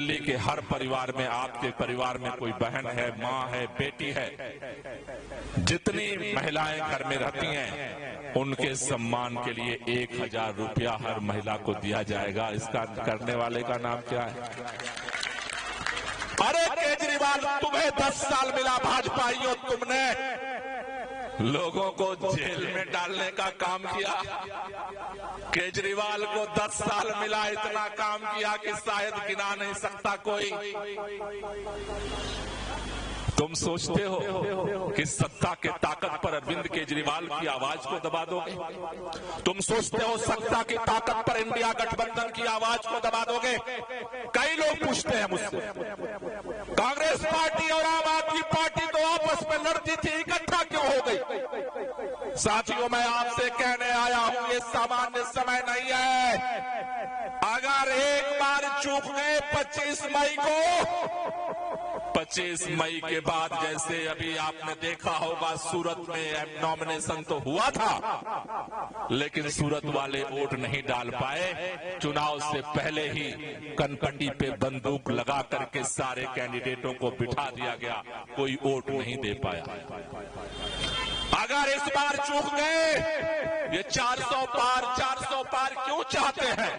दिल्ली के हर परिवार में, आपके परिवार में कोई बहन है, माँ है, बेटी है, जितनी महिलाएं घर में रहती हैं उनके सम्मान के लिए 1000 रुपया हर महिला को दिया जाएगा। इसका करने वाले का नाम क्या है? अरे केजरीवाल, तुम्हें 10 साल मिला भाजपाइयों, तुमने लोगों को जेल में डालने का काम किया। केजरीवाल को 10 साल मिला, इतना काम किया कि शायद गिना नहीं सकता कोई। तुम सोचते हो कि सत्ता के ताकत पर अरविंद केजरीवाल की आवाज को दबा दोगे? तुम सोचते हो सत्ता की ताकत पर इंडिया गठबंधन की आवाज को दबा दोगे? कई लोग पूछते हैं मुझसे, कांग्रेस पार्टी और आम आदमी पार्टी तो आपस में लड़ती थी, इकट्ठा क्यों हो गई? साथियों, मैं आपसे कहने आया हूं, ये सामान्य समय नहीं है। अगर एक बार चूक गए 25 मई को, 25 मई के बाद जैसे अभी आपने देखा होगा सूरत में नॉमिनेशन तो हुआ था, लेकिन सूरत वाले वोट नहीं डाल पाए। चुनाव से पहले ही कनपट्टी पे बंदूक लगा करके सारे कैंडिडेटों को बिठा दिया गया, कोई वोट नहीं दे पाया। अगर इस बार चूक गए, ये 400 पार क्यों चाहते हैं?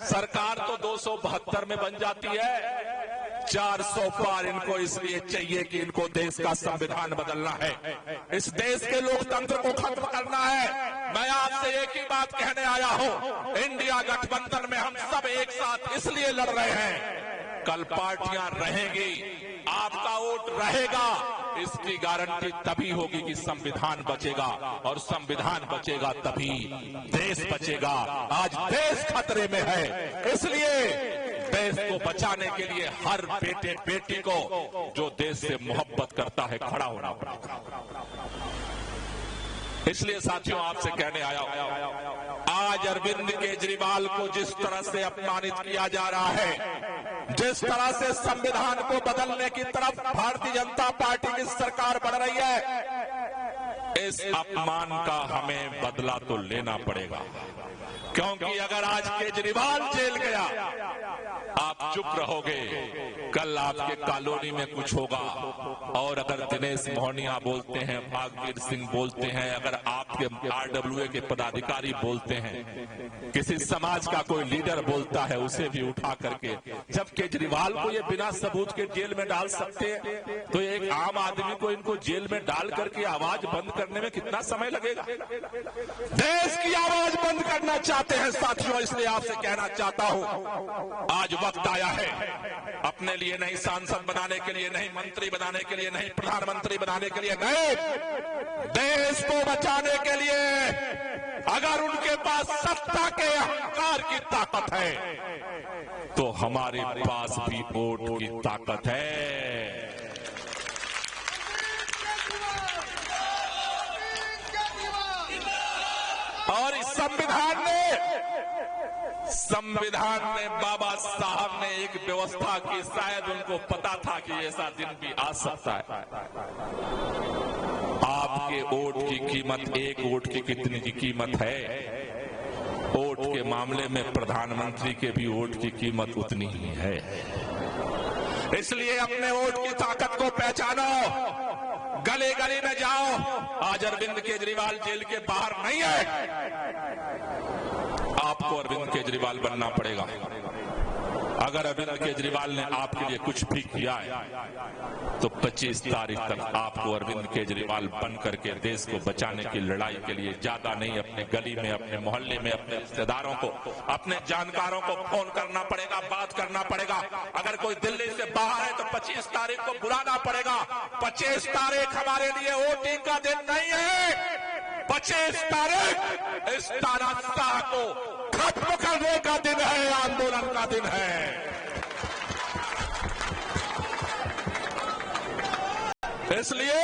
सरकार तो 272 में बन जाती है। 400 पार इनको इसलिए चाहिए कि इनको देश का संविधान बदलना है, इस देश के लोकतंत्र को खत्म करना है। मैं आपसे एक ही बात कहने आया हूं, इंडिया गठबंधन में हम सब एक साथ इसलिए लड़ रहे हैं, कल पार्टियां रहेंगी, आपका वोट रहेगा, इसकी गारंटी तभी होगी कि संविधान बचेगा, और संविधान बचेगा तभी देश बचेगा। आज देश खतरे में है, इसलिए देश को बचाने के लिए हर बेटे बेटी को जो देश से मोहब्बत करता है खड़ा होना पड़ेगा। इसलिए साथियों, आपसे कहने आया हूं, आज अरविंद केजरीवाल को जिस तरह से अपमानित किया जा रहा है, जिस तरह से संविधान को बदलने की तरफ भारतीय जनता पार्टी की सरकार बढ़ रही है, इस अपमान का हमें बदला तो लेना पड़ेगा। क्योंकि अगर आज केजरीवाल जेल गया, आप चुप रहोगे, कल आपके कॉलोनी में कुछ होगा। और अगर दिनेश मोहनिया बोलते हैं, भागवीर सिंह बोलते हैं, अगर आपके आरडब्ल्यूए के पदाधिकारी बोलते हैं, किसी समाज का कोई लीडर बोलता है, उसे भी उठा करके, जब केजरीवाल को ये बिना सबूत के जेल में डाल सकते हैं, तो एक आम आदमी को इनको जेल में डाल करके आवाज बंद करने में कितना समय लगेगा? देश की आवाज बंद करना चाहते हैं साथियों, इसलिए आपसे कहना चाहता हूं, आज वक्त आया है, अपने लिए नहीं, सांसद बनाने के लिए नहीं, मंत्री बनाने के लिए नहीं, प्रधानमंत्री बनाने के लिए नहीं, देश को बचाने के लिए। अगर उनके पास सत्ता के अहंकार की ताकत है, तो हमारे पास भी वोट की ताकत है। और इस संविधान में बाबा साहब ने एक व्यवस्था की, शायद उनको पता था कि ऐसा दिन भी आ सकता है। आपके वोट की कीमत, एक वोट की कितनी की कीमत है? वोट के मामले में प्रधानमंत्री के भी वोट की कीमत उतनी ही है। इसलिए अपने वोट की ताकत को पहचानो, गली गली में जाओ। आज अरविंद केजरीवाल जेल के बाहर नहीं है, आपको अरविंद केजरीवाल बनना पड़ेगा। अगर अरविंद केजरीवाल ने आपके लिए कुछ भी किया है, तो 25 तारीख तक आपको अरविंद केजरीवाल बन करके देश को बचाने की लड़ाई के लिए ज्यादा नहीं, अपने गली में, अपने मोहल्ले में, अपने रिश्तेदारों को, अपने जानकारों को फोन करना पड़ेगा, बात करना पड़ेगा। अगर कोई दिल्ली से बाहर है तो 25 तारीख को बुलाना पड़ेगा। 25 तारीख हमारे लिए वोटिंग का दिन नहीं है, 25 तारीख इस तानाशाह को खत्म करने का दिन है, आंदोलन का दिन है। इसलिए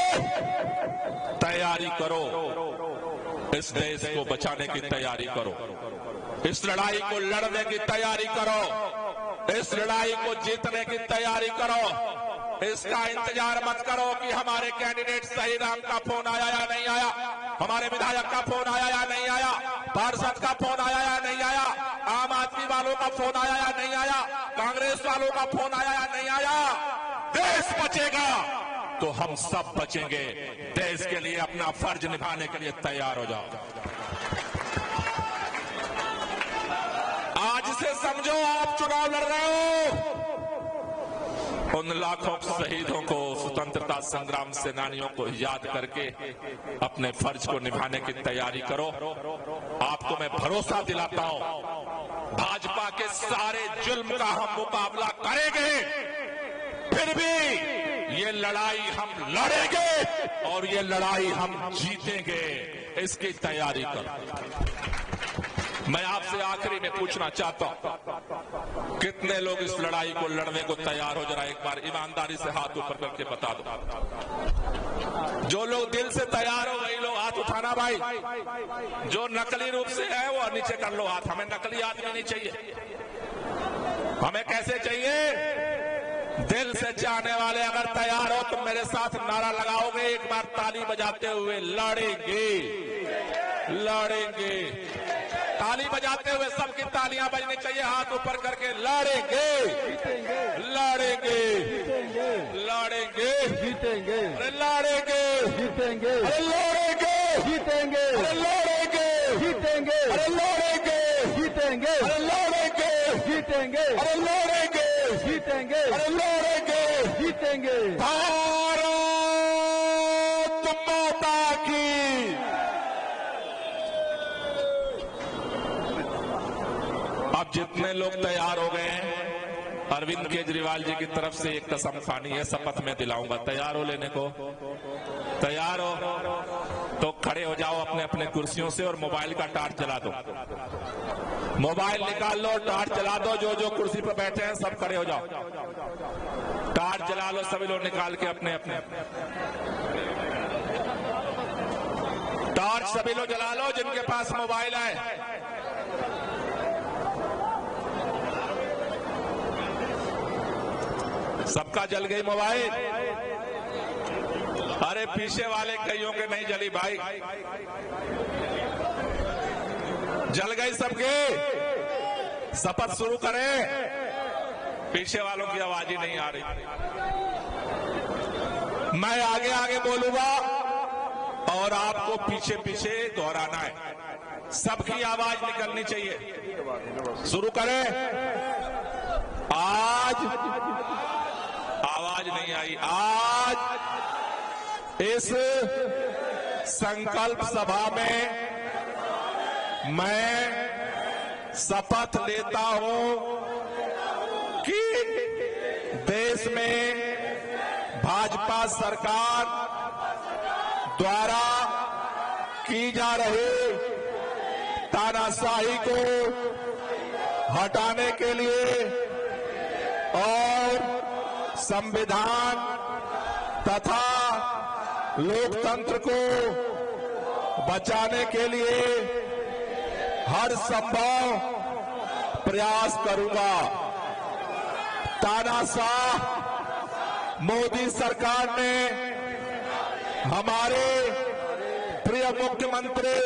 तैयारी करो, इस देश को बचाने की तैयारी करो, इस लड़ाई को लड़ने की तैयारी करो, इस लड़ाई को जीतने की तैयारी करो। इसका इंतजार मत करो कि हमारे कैंडिडेट सही राम का फोन आया या नहीं आया, हमारे विधायक का फोन आया या नहीं आया, पार्षद का फोन आया या नहीं आया, आम आदमी वालों का फोन आया या नहीं आया, कांग्रेस वालों का फोन आया या नहीं आया। देश बचेगा तो हम सब बचेंगे। देश के लिए अपना फर्ज निभाने के लिए तैयार हो जाओ। आज से समझो आप चुनाव लड़ रहे हो। उन लाखों शहीदों को, स्वतंत्रता संग्राम सेनानियों को याद करके अपने फर्ज को निभाने की तैयारी करो। आपको मैं भरोसा दिलाता हूं, भाजपा के सारे जुल्म का हम मुकाबला करेंगे, फिर भी ये लड़ाई हम लड़ेंगे और ये लड़ाई हम जीतेंगे। इसकी तैयारी करो। मैं आपसे आखिरी में पूछना चाहता हूं, कितने लोग इस लड़ाई को लड़ने को तैयार हो? जरा एक बार ईमानदारी से हाथ ऊपर करके बता दो। जो लोग दिल से तैयार हो वही लोग हाथ उठाना भाई। जो नकली रूप से है वो नीचे कर लो हाथ। हमें नकली आदमी नहीं चाहिए। हमें कैसे चाहिए? दिल से चाहने वाले। अगर तैयार हो तो मेरे साथ नारा लगाओगे एक बार ताली बजाते हुए? लड़ेंगे, लड़ेंगे। ताली बजाते हुए सबकी तालियां बजनी चाहिए, हाथ ऊपर करके। लड़ेंगे, लड़ेंगे, लड़ेंगे, जीतेंगे। अरे लड़ेंगे, जीतेंगे। अरे लड़ेंगे, जीतेंगे। अरे लड़ेंगे, जीतेंगे। अरे लड़ेंगे, जीतेंगे। अरे लड़ेंगे, जीतेंगे। अरे लड़ेंगे, जीतेंगे। अरे लड़ेंगे, जीतेंगे। भारत माता की। अब जितने लोग तैयार हो गए हैं, अरविंद केजरीवाल जी की तरफ से एक कसम खानी है, शपथ में दिलाऊंगा। तैयार हो लेने को? तैयार हो तो खड़े हो जाओ अपने अपने कुर्सियों से और मोबाइल का टार्च जला दो। मोबाइल निकाल लो, टार्च जला दो। जो जो कुर्सी पर बैठे हैं सब खड़े हो जाओ। टार्च जला लो सभी लोग निकाल के अपने अपने। टार्च सभी लोग जला लो जिनके पास मोबाइल है। सबका जल गई मोबाइल? अरे पीछे वाले कईयों के नहीं जली भाई। जल गई सबके? शपथ शुरू करें। पीछे वालों की आवाज ही नहीं आ रही। मैं आगे आगे बोलूंगा और आपको पीछे पीछे दोहराना है। सबकी आवाज निकलनी चाहिए। शुरू करें। आज आवाज नहीं आई। आज इस संकल्प सभा में मैं शपथ लेता हूं कि देश में भाजपा सरकार द्वारा की जा रही तानाशाही को हटाने के लिए और संविधान तथा लोकतंत्र को बचाने के लिए हर संभव प्रयास करूंगा। तानाशाह मोदी सरकार ने हमारे प्रिय मुख्यमंत्री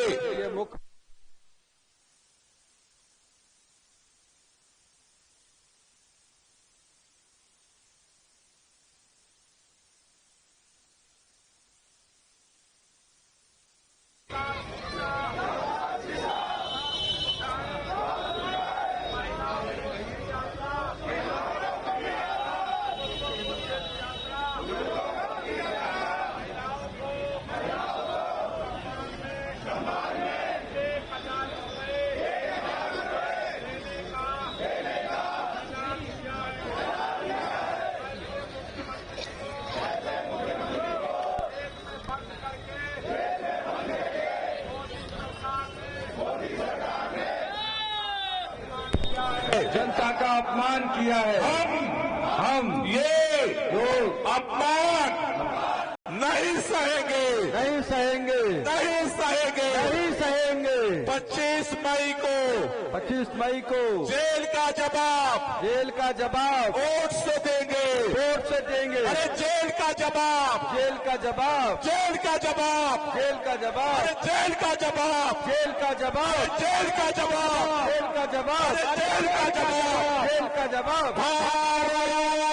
जनता का अपमान किया है। हम ये लोग अपमान नहीं सहेंगे, नहीं सहेंगे, नहीं सहेंगे। नहीं सहेंगे। 25 मई को 25 मई को जेल का जवाब वोट से देंगे। अरे जेल का जवाब अरे जेल का जवाब भारत